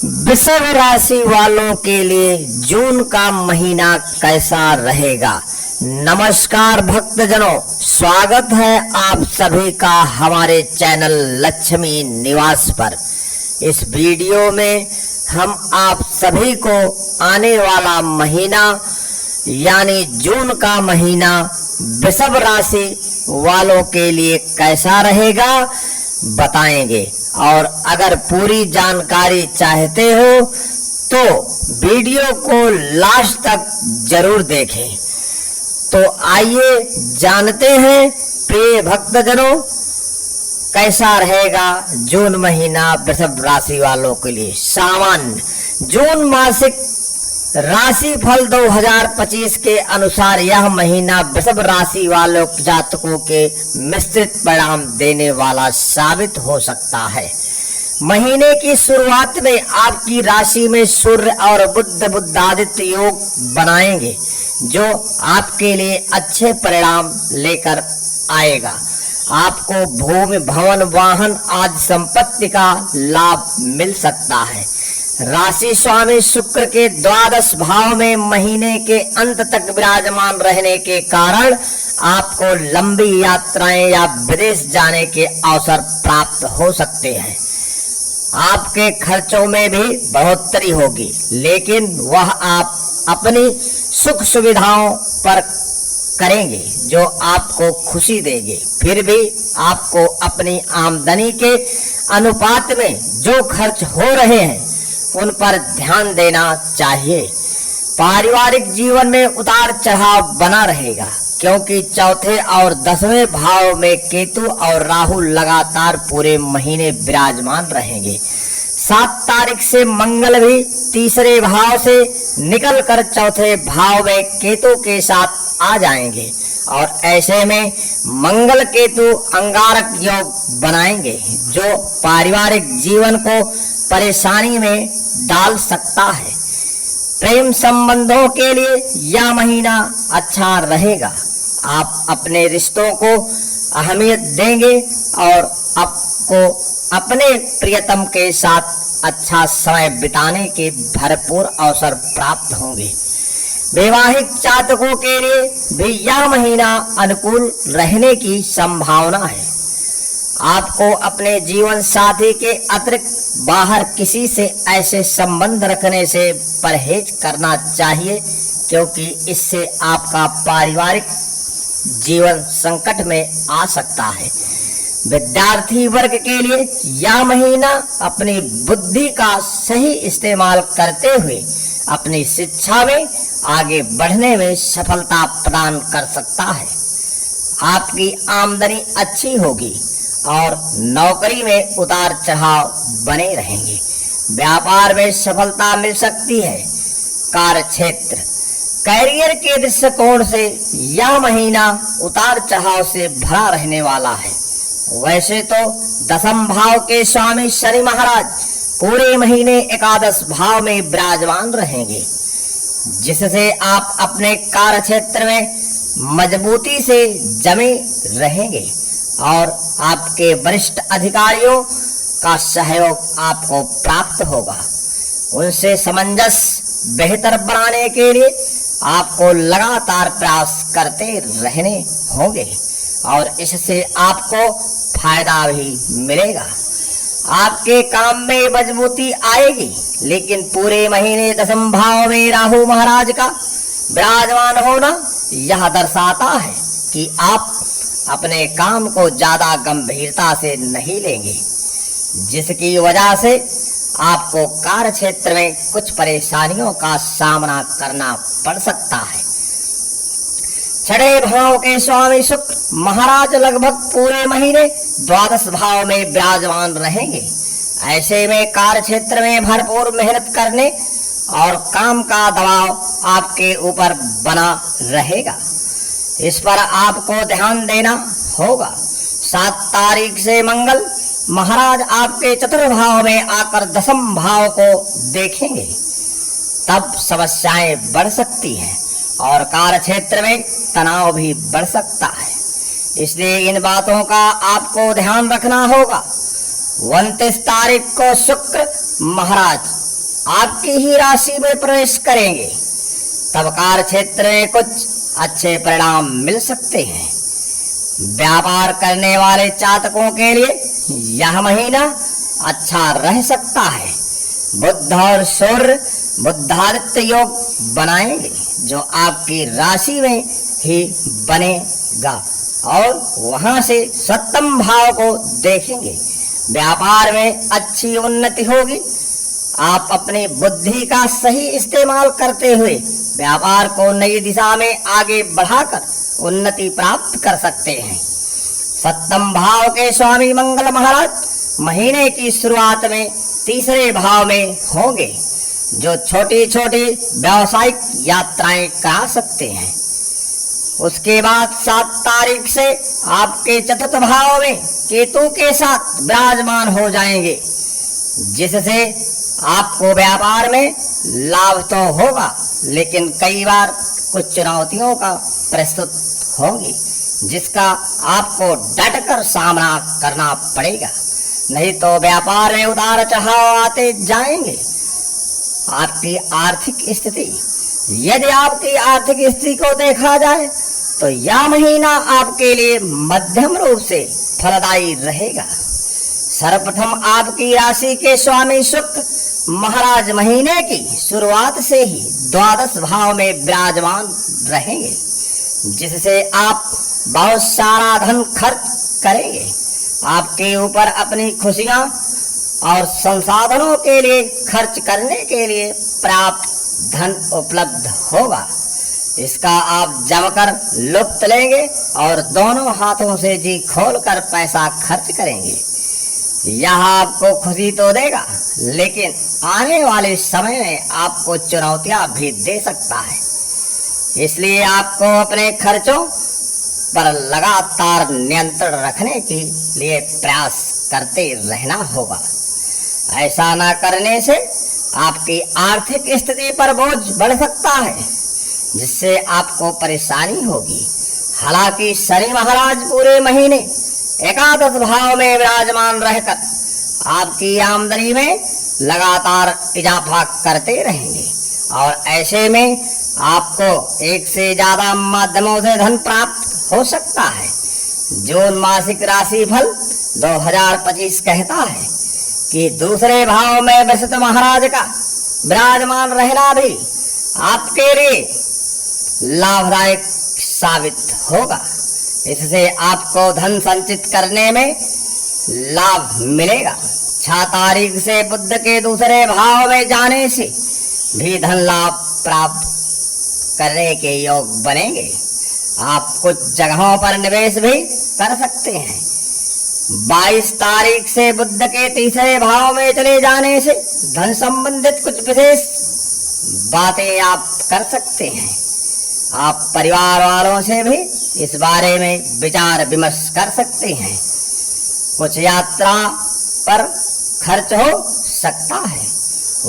वृषभ राशि वालों के लिए जून का महीना कैसा रहेगा। नमस्कार भक्तजनों, स्वागत है आप सभी का हमारे चैनल लक्ष्मी निवास पर। इस वीडियो में हम आप सभी को आने वाला महीना यानी जून का महीना वृषभ राशि वालों के लिए कैसा रहेगा बताएंगे। और अगर पूरी जानकारी चाहते हो तो वीडियो को लास्ट तक जरूर देखें। तो आइए जानते हैं प्रिय भक्तजनों, कैसा रहेगा जून महीना वृषभ राशि वालों के लिए। सामान्य जून मासिक राशि फल 2025 के अनुसार यह महीना वृषभ राशि वालों जातकों के मिश्रित परिणाम देने वाला साबित हो सकता है। महीने की शुरुआत में आपकी राशि में सूर्य और बुधादित्य योग बनाएंगे, जो आपके लिए अच्छे परिणाम लेकर आएगा। आपको भूमि, भवन, वाहन आदि संपत्ति का लाभ मिल सकता है। राशि स्वामी शुक्र के द्वादश भाव में महीने के अंत तक विराजमान रहने के कारण आपको लंबी यात्राएं या विदेश जाने के अवसर प्राप्त हो सकते हैं। आपके खर्चों में भी बढ़ोतरी होगी, लेकिन वह आप अपनी सुख सुविधाओं पर करेंगे जो आपको खुशी देंगे। फिर भी आपको अपनी आमदनी के अनुपात में जो खर्च हो रहे हैं उन पर ध्यान देना चाहिए। पारिवारिक जीवन में उतार चढ़ाव बना रहेगा, क्योंकि चौथे और 10वें भाव में केतु और राहु लगातार पूरे महीने विराजमान रहेंगे। 7 तारीख से मंगल भी तीसरे भाव से निकलकर चौथे भाव में केतु के साथ आ जाएंगे और ऐसे में मंगल केतु अंगारक योग बनाएंगे, जो पारिवारिक जीवन को परेशानी में डाल सकता है। प्रेम संबंधों के लिए यह महीना अच्छा रहेगा। आप अपने रिश्तों को अहमियत देंगे और आपको अपने प्रियतम के साथ अच्छा समय बिताने के भरपूर अवसर प्राप्त होंगे। वैवाहिक जातकों के लिए भी यह महीना अनुकूल रहने की संभावना है। आपको अपने जीवन साथी के अतिरिक्त बाहर किसी से ऐसे संबंध रखने से परहेज करना चाहिए, क्योंकि इससे आपका पारिवारिक जीवन संकट में आ सकता है। विद्यार्थी वर्ग के लिए यह महीना अपनी बुद्धि का सही इस्तेमाल करते हुए अपनी शिक्षा में आगे बढ़ने में सफलता प्रदान कर सकता है। आपकी आमदनी अच्छी होगी और नौकरी में उतार चढ़ाव बने रहेंगे। व्यापार में सफलता मिल सकती है। कार्य क्षेत्र, कैरियर के दृष्टिकोण से यह महीना उतार चढ़ाव से भरा रहने वाला है। वैसे तो 10वें भाव के स्वामी शनि महाराज पूरे महीने एकादश भाव में विराजमान रहेंगे, जिससे आप अपने कार्य क्षेत्र में मजबूती से जमे रहेंगे और आपके वरिष्ठ अधिकारियों का सहयोग आपको प्राप्त होगा। उनसे सामंजस्य बेहतर बनाने के लिए आपको लगातार प्रयास करते रहने होंगे और इससे आपको फायदा भी मिलेगा। आपके काम में मजबूती आएगी, लेकिन पूरे महीने 10वें भाव में राहु महाराज का विराजमान होना यह दर्शाता है कि आप अपने काम को ज्यादा गंभीरता से नहीं लेंगे, जिसकी वजह से आपको कार्य क्षेत्र में कुछ परेशानियों का सामना करना पड़ सकता है। 6वें भाव के स्वामी शुक्र महाराज लगभग पूरे महीने द्वादश भाव में विराजमान रहेंगे। ऐसे में कार्य क्षेत्र में भरपूर मेहनत करने और काम का दबाव आपके ऊपर बना रहेगा। इस पर आपको ध्यान देना होगा। 7 तारीख से मंगल महाराज आपके चतुर्थ भाव में आकर 10वें भाव को देखेंगे, तब समस्याएं बढ़ सकती हैं और कार्य क्षेत्र में तनाव भी बढ़ सकता है। इसलिए इन बातों का आपको ध्यान रखना होगा। 29 तारीख को शुक्र महाराज आपकी ही राशि में प्रवेश करेंगे तब कार्य क्षेत्र में कुछ अच्छे परिणाम मिल सकते हैं। व्यापार करने वाले जातकों के लिए यह महीना अच्छा रह सकता है। बुध और सूर्य बुधादित्य योग बनाएंगे जो आपकी राशि में ही बनेगा और वहां से सप्तम भाव को देखेंगे। व्यापार में अच्छी उन्नति होगी। आप अपनी बुद्धि का सही इस्तेमाल करते हुए व्यापार को नई दिशा में आगे बढ़ाकर उन्नति प्राप्त कर सकते हैं। सप्तम भाव के स्वामी मंगल महाराज महीने की शुरुआत में तीसरे भाव में होंगे जो छोटी छोटी व्यावसायिक यात्राएं करा सकते हैं। उसके बाद 7 तारीख से आपके चतुर्थ भाव में केतु के साथ विराजमान हो जाएंगे जिससे आपको व्यापार में लाभ तो होगा लेकिन कई बार कुछ चुनौतियों का प्रस्तुत होंगी जिसका आपको डटकर सामना करना पड़ेगा, नहीं तो व्यापार में उतार चढ़ाव आते जाएंगे। आपकी आर्थिक स्थिति, यदि आपकी आर्थिक स्थिति को देखा जाए तो यह महीना आपके लिए मध्यम रूप से फलदायी रहेगा। सर्वप्रथम आपकी राशि के स्वामी शुक्र महाराज महीने की शुरुआत से ही द्वादश भाव में विराजमान रहेंगे जिससे आप बहुत सारा धन खर्च करेंगे। आपके ऊपर अपनी खुशियां और संसाधनों के लिए खर्च करने के लिए पर्याप्त धन उपलब्ध होगा। इसका आप जमकर लुत्फ लेंगे और दोनों हाथों से जी खोलकर पैसा खर्च करेंगे। यह आपको खुशी तो देगा लेकिन आने वाले समय में आपको चुनौतियां भी दे सकता है। इसलिए आपको अपने खर्चों पर लगातार नियंत्रण रखने के लिए प्रयास करते रहना होगा। ऐसा न करने से आपकी आर्थिक स्थिति पर बोझ बढ़ सकता है जिससे आपको परेशानी होगी। हालांकि शनि महाराज पूरे महीने एकादश भाव में विराजमान रहकर आपकी आमदनी में लगातार इजाफा करते रहेंगे और ऐसे में आपको एक से ज्यादा माध्यमों से धन प्राप्त हो सकता है। जून मासिक राशि फल 2025 कहता है कि दूसरे भाव में बृहस्पति महाराज का विराजमान रहना भी आपके लिए लाभदायक साबित होगा। इससे आपको धन संचित करने में लाभ मिलेगा। 6 तारीख से बुध के दूसरे भाव में जाने से भी धन लाभ प्राप्त करने के योग बनेंगे। आप कुछ जगहों पर निवेश भी कर सकते हैं। 22 तारीख से बुध के तीसरे भाव में चले जाने से धन संबंधित कुछ विशेष बातें आप कर सकते हैं। आप परिवार वालों से भी इस बारे में विचार विमर्श कर सकते हैं। कुछ यात्रा पर खर्च हो सकता है।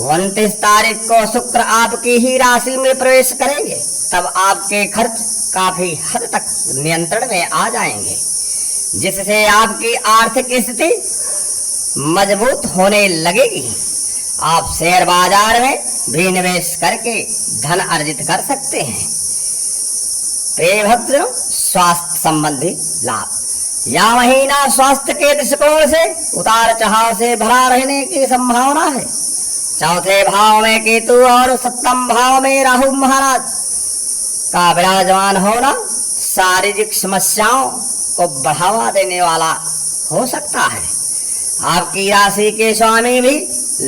29 तारीख को शुक्र आपकी ही राशि में प्रवेश करेंगे तब आपके खर्च काफी हद तक नियंत्रण में आ जाएंगे जिससे आपकी आर्थिक स्थिति मजबूत होने लगेगी। आप शेयर बाजार में भी निवेश करके धन अर्जित कर सकते हैं। प्रिय भक्तों, स्वास्थ्य संबंधी लाभ, यह महीना स्वास्थ्य के दृष्टिकोण से उतार चढ़ाव से भरा रहने की संभावना है। चौथे भाव में केतु और सप्तम भाव में राहु महाराज का विराजमान होना शारीरिक समस्याओं को बढ़ावा देने वाला हो सकता है। आपकी राशि के स्वामी भी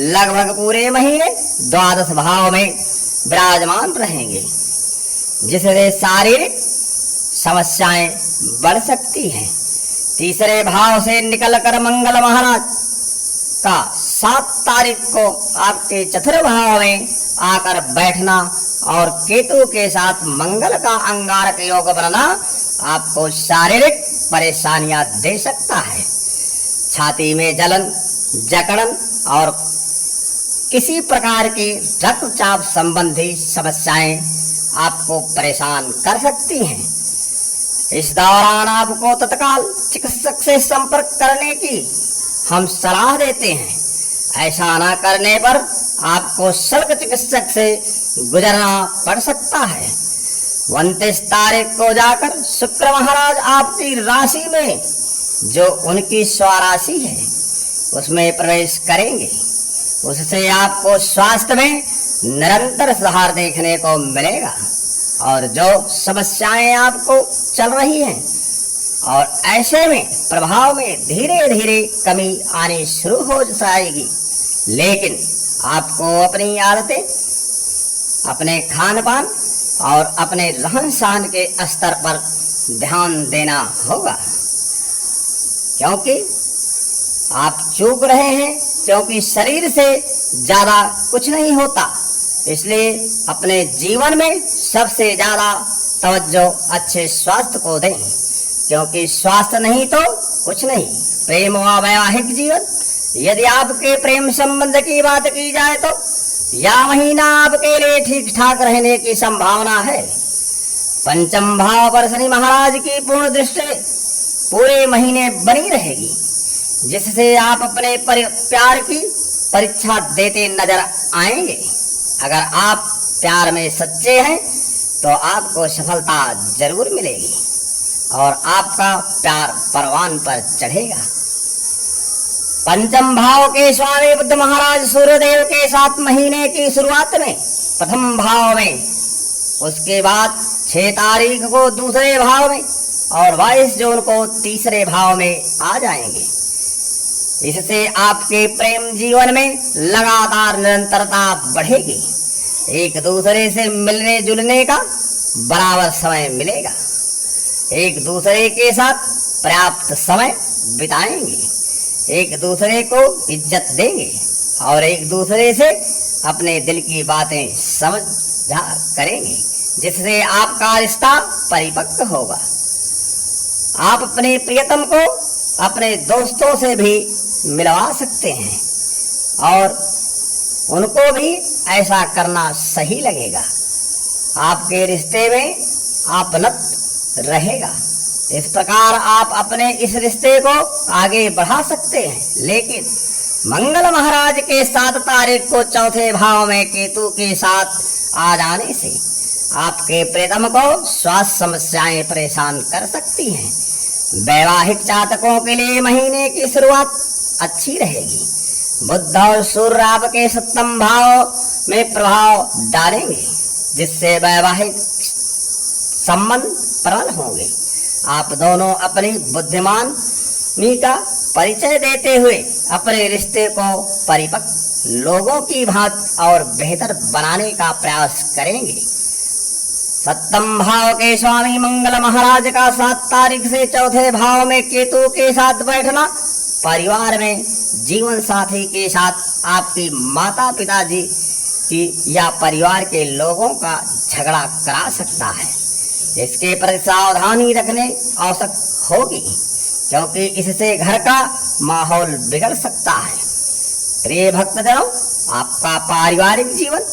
लगभग पूरे महीने द्वादश भाव में विराजमान रहेंगे जिससे शारीरिक समस्याएं बढ़ सकती हैं। तीसरे भाव से निकलकर मंगल महाराज का 7 तारीख को आपके चतुर्थ भाव में आकर बैठना और केतु के साथ मंगल का अंगारक योग बनना आपको शारीरिक परेशानियां दे सकता है। छाती में जलन, जकड़न और किसी प्रकार की रक्तचाप संबंधी समस्याएं आपको परेशान कर सकती हैं। इस दौरान आपको तत्काल चिकित्सक से संपर्क करने की हम सलाह देते हैं। ऐसा न करने पर आपको शल्य चिकित्सक से गुजरना पड़ सकता है। 29 तारीख को जाकर शुक्र महाराज आपकी राशि में जो उनकी स्वराशि है उसमें प्रवेश करेंगे। उससे आपको स्वास्थ्य में निरंतर सुधार देखने को मिलेगा और जो समस्याएं आपको चल रही हैं और ऐसे में प्रभाव में धीरे धीरे कमी आनी शुरू हो जाएगी। लेकिन आपको अपनी आदतें, अपने खान पान और अपने रहन सहन के स्तर पर ध्यान देना होगा, क्योंकि आप चूक रहे हैं, क्योंकि शरीर से ज्यादा कुछ नहीं होता। इसलिए अपने जीवन में सबसे ज्यादा तवज्जो अच्छे स्वास्थ्य को दें, क्योंकि स्वास्थ्य नहीं तो कुछ नहीं। प्रेम व वैवाहिक जीवन, यदि आपके प्रेम संबंध की बात की जाए तो यह महीना आपके लिए ठीक ठाक रहने की संभावना है। पंचम भाव पर शनि महाराज की पूर्ण दृष्टि पूरे महीने बनी रहेगी, जिससे आप अपने प्यार की परीक्षा देते नजर आएंगे। अगर आप प्यार में सच्चे हैं तो आपको सफलता जरूर मिलेगी और आपका प्यार परवान पर चढ़ेगा। पंचम भाव के स्वामी बुध महाराज सूर्यदेव के साथ महीने की शुरुआत में प्रथम भाव में, उसके बाद 6 तारीख को दूसरे भाव में और 22 जून को तीसरे भाव में आ जाएंगे। इससे आपके प्रेम जीवन में लगातार निरंतरता बढ़ेगी। एक दूसरे से मिलने जुलने का बराबर समय मिलेगा। एक दूसरे के साथ पर्याप्त समय बिताएंगे, एक दूसरे को इज्जत देंगे और एक दूसरे से अपने दिल की बातें समझा करेंगे, जिससे आपका रिश्ता परिपक्व होगा। आप अपने प्रियतम को अपने दोस्तों से भी मिलवा सकते हैं और उनको भी ऐसा करना सही लगेगा। आपके रिश्ते में आपनत्व रहेगा। इस प्रकार आप अपने इस रिश्ते को आगे बढ़ा सकते हैं। लेकिन मंगल महाराज के 7 तारीख को चौथे भाव में केतु के साथ आ जाने से आपके प्रियतम को स्वास्थ्य समस्याएं परेशान कर सकती हैं। वैवाहिक जातकों के लिए महीने की शुरुआत अच्छी रहेगी। बुध और सूर्य आपके 7वें भाव में प्रभाव डालेंगे, जिससे वैवाहिक संबंध प्रबल होंगे। आप दोनों अपनी बुद्धिमानी का परिचय देते हुए अपने रिश्ते को परिपक्व लोगों की भांति और बेहतर बनाने का प्रयास करेंगे। 7वें भाव के स्वामी मंगल महाराज का 7 तारीख से चौथे भाव में केतु के साथ बैठना परिवार में जीवन साथी के साथ आपकी माता पिताजी की या परिवार के लोगों का झगड़ा करा सकता है। इसके प्रति सावधानी रखने आवश्यक होगी, क्योंकि इससे घर का माहौल बिगड़ सकता है। प्रिय भक्तजनों, आपका पारिवारिक जीवन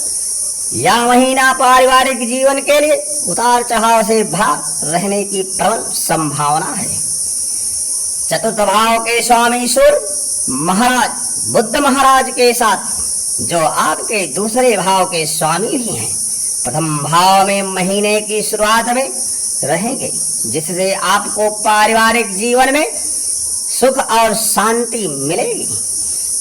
यह महीना पारिवारिक जीवन के लिए उतार चढ़ाव से भरा रहने की प्रबल संभावना है। चतुर्थ भाव के स्वामी सूर्य महाराज बुध महाराज के साथ, जो आपके दूसरे भाव के स्वामी भी हैं, प्रथम भाव में महीने की शुरुआत में रहेंगे, जिससे आपको पारिवारिक जीवन में सुख और शांति मिलेगी।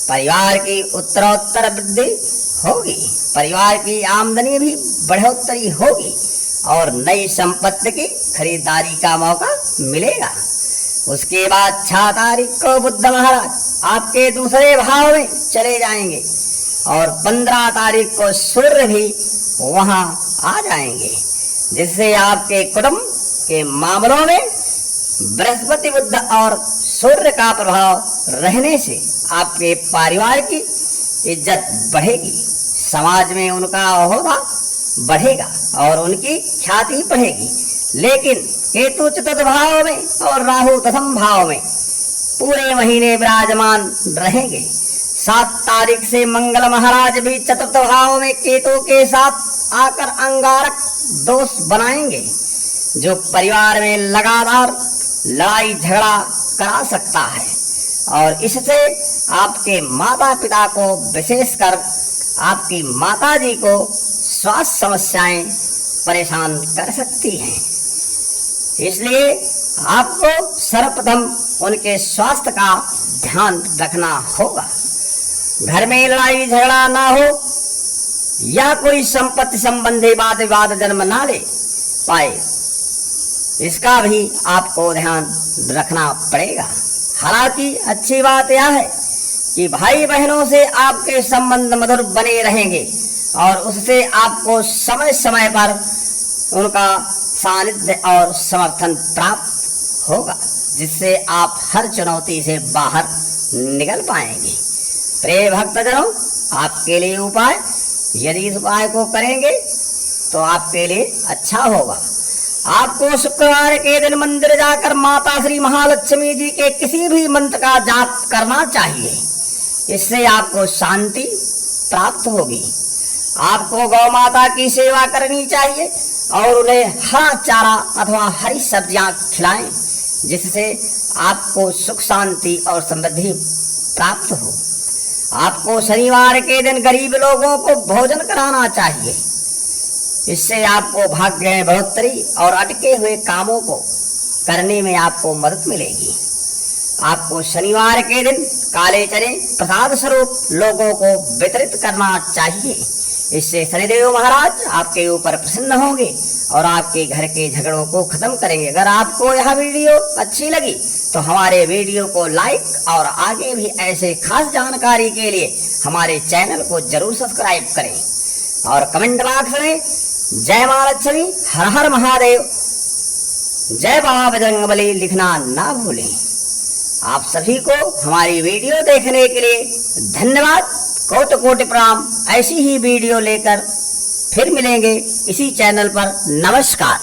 परिवार की उत्तरोत्तर वृद्धि होगी, परिवार की आमदनी भी बढ़ोतरी होगी और नई संपत्ति की खरीदारी का मौका मिलेगा। उसके बाद 6 तारीख को बुध महाराज आपके दूसरे भाव में चले जाएंगे और 15 तारीख को सूर्य भी वहां आ जाएंगे, जिससे आपके कुटुंब के मामलों में बृहस्पति बुध और सूर्य का प्रभाव रहने से आपके परिवार की इज्जत बढ़ेगी, समाज में उनका ओहदा बढ़ेगा और उनकी ख्याति बढ़ेगी। लेकिन केतु चतुर्थ भाव में और राहु प्रथम भाव में पूरे महीने विराजमान रहेंगे। 7 तारीख से मंगल महाराज भी चतुर्थ भाव में केतु के साथ आकर अंगारक दोष बनाएंगे, जो परिवार में लगातार लड़ाई झगड़ा करा सकता है और इससे आपके माता पिता को विशेषकर आपकी माता जी को स्वास्थ्य समस्याएं परेशान कर सकती हैं। इसलिए आपको सर्वप्रथम उनके स्वास्थ्य का ध्यान रखना होगा। घर में लड़ाई झगड़ा ना हो या कोई संपत्ति संबंधी वाद विवाद जन्म ना ले पाए, इसका भी आपको ध्यान रखना पड़ेगा। हालांकि अच्छी बात यह है कि भाई बहनों से आपके संबंध मधुर बने रहेंगे और उससे आपको समय समय पर उनका सानिध्य और समर्थन प्राप्त होगा, जिससे आप हर चुनौती से बाहर निकल पाएंगे। प्रिय भक्तजनों, आपके लिए उपाय, यदि इस उपाय को करेंगे तो आपके लिए अच्छा होगा। आपको शुक्रवार के दिन मंदिर जाकर माता श्री महालक्ष्मी जी के किसी भी मंत्र का जाप करना चाहिए। इससे आपको शांति प्राप्त होगी। आपको गौ माता की सेवा करनी चाहिए और उन्हें हरा चारा अथवा हरी सब्जियां खिलाएं, जिससे आपको सुख शांति और समृद्धि प्राप्त हो। आपको शनिवार के दिन गरीब लोगों को भोजन कराना चाहिए। इससे आपको भाग्य में बढ़ोतरी और अटके हुए कामों को करने में आपको मदद मिलेगी। आपको शनिवार के दिन काले चने प्रसाद स्वरूप लोगों को वितरित करना चाहिए। इससे शनिदेव महाराज आपके ऊपर प्रसन्न होंगे और आपके घर के झगड़ों को खत्म करेंगे। अगर आपको यह वीडियो अच्छी लगी तो हमारे वीडियो को लाइक और आगे भी ऐसे खास जानकारी के लिए हमारे चैनल को जरूर सब्सक्राइब करें और कमेंट बॉक्स में जय मां लक्ष्मी, हर हर महादेव, जय बाबा बजरंगबली लिखना ना भूलें। आप सभी को हमारी वीडियो देखने के लिए धन्यवाद, कोटि कोटि प्रणाम। ऐसी ही वीडियो लेकर फिर मिलेंगे इसी चैनल पर। नमस्कार।